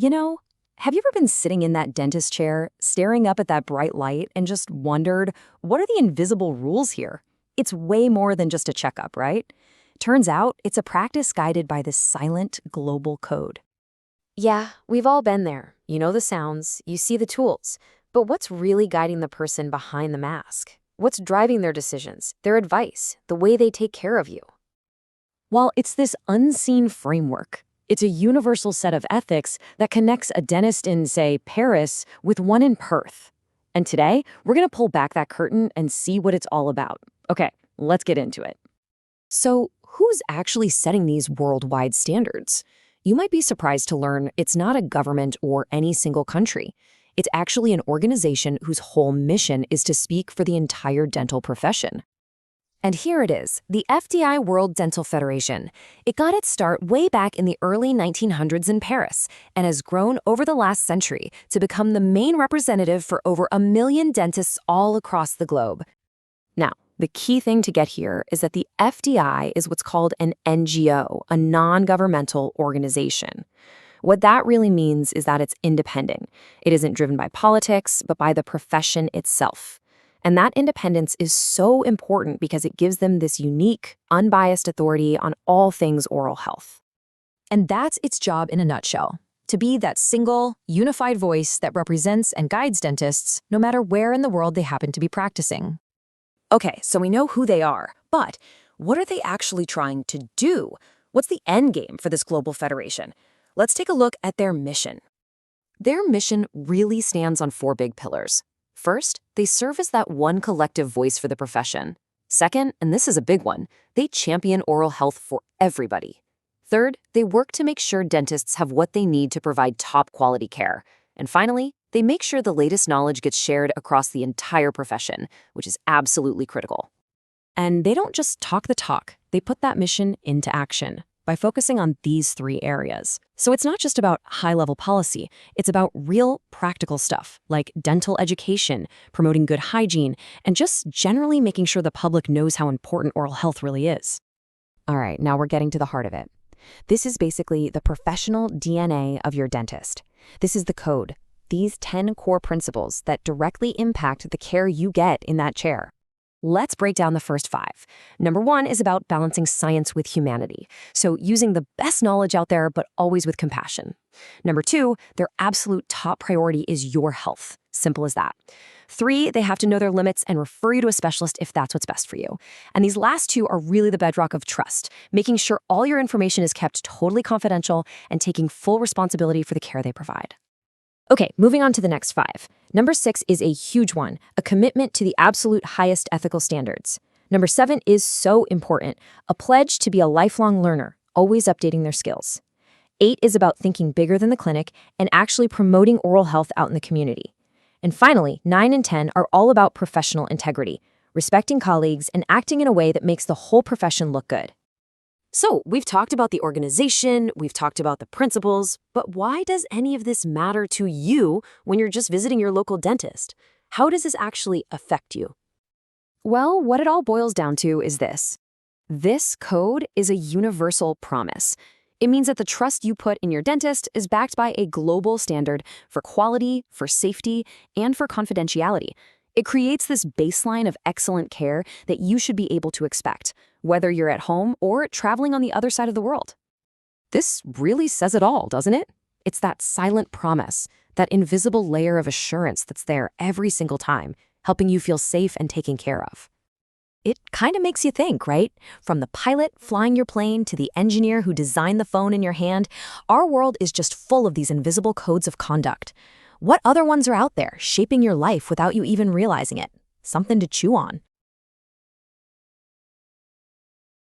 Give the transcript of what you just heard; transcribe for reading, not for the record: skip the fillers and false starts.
You know, have you ever been sitting in that dentist chair, staring up at that bright light, and just wondered, what are the invisible rules here? It's way more than just a checkup, right? Turns out, it's a practice guided by this silent global code. Yeah, we've all been there. You know the sounds, you see the tools. But what's really guiding the person behind the mask? What's driving their decisions, their advice, the way they take care of you? While it's this unseen framework, it's a universal set of ethics that connects a dentist in, say, Paris with one in Perth. And today, we're going to pull back that curtain and see what it's all about. Okay, let's get into it. So, who's actually setting these worldwide standards? You might be surprised to learn it's not a government or any single country. It's actually an organization whose whole mission is to speak for the entire dental profession. And here it is, the FDI World Dental Federation. It got its start way back in the early 1900s in Paris and has grown over the last century to become the main representative for over 1 million dentists all across the globe. Now, the key thing to get here is that the FDI is what's called an NGO, a non-governmental organization. What that really means is that it's independent. It isn't driven by politics, but by the profession itself. And that independence is so important because it gives them this unique, unbiased authority on all things oral health. And that's its job in a nutshell, to be that single, unified voice that represents and guides dentists no matter where in the world they happen to be practicing. Okay, so we know who they are, but what are they actually trying to do? What's the end game for this global federation? Let's take a look at their mission. Their mission really stands on 4 big pillars. First, they serve as that one collective voice for the profession. Second, and this is a big one, they champion oral health for everybody. Third, they work to make sure dentists have what they need to provide top-quality care. And finally, they make sure the latest knowledge gets shared across the entire profession, which is absolutely critical. And they don't just talk the talk, they put that mission into action by focusing on these 3 areas. So it's not just about high-level policy, it's about real practical stuff like dental education, promoting good hygiene, and just generally making sure the public knows how important oral health really is. All right, now we're getting to the heart of it. This is basically the professional DNA of your dentist. This is the code, these 10 core principles that directly impact the care you get in that chair. Let's break down the first 5. Number 1 is about balancing science with humanity, so using the best knowledge out there, but always with compassion. Number 2, their absolute top priority is your health. Simple as that. 3, they have to know their limits and refer you to a specialist if that's what's best for you. And these last 2 are really the bedrock of trust, making sure all your information is kept totally confidential and taking full responsibility for the care they provide. Okay, moving on to the next 5. Number 6 is a huge one, a commitment to the absolute highest ethical standards. Number 7 is so important, a pledge to be a lifelong learner, always updating their skills. 8 is about thinking bigger than the clinic and actually promoting oral health out in the community. And finally, 9 and 10 are all about professional integrity, respecting colleagues and acting in a way that makes the whole profession look good. So, we've talked about the organization, we've talked about the principles, but why does any of this matter to you when you're just visiting your local dentist? How does this actually affect you? Well, what it all boils down to is this. This code is a universal promise. It means that the trust you put in your dentist is backed by a global standard for quality, for safety, and for confidentiality. It creates this baseline of excellent care that you should be able to expect, whether you're at home or traveling on the other side of the world. This really says it all, doesn't it? It's that silent promise, that invisible layer of assurance that's there every single time, helping you feel safe and taken care of. It kind of makes you think, right? From the pilot flying your plane to the engineer who designed the phone in your hand, our world is just full of these invisible codes of conduct. What other ones are out there shaping your life without you even realizing it? Something to chew on.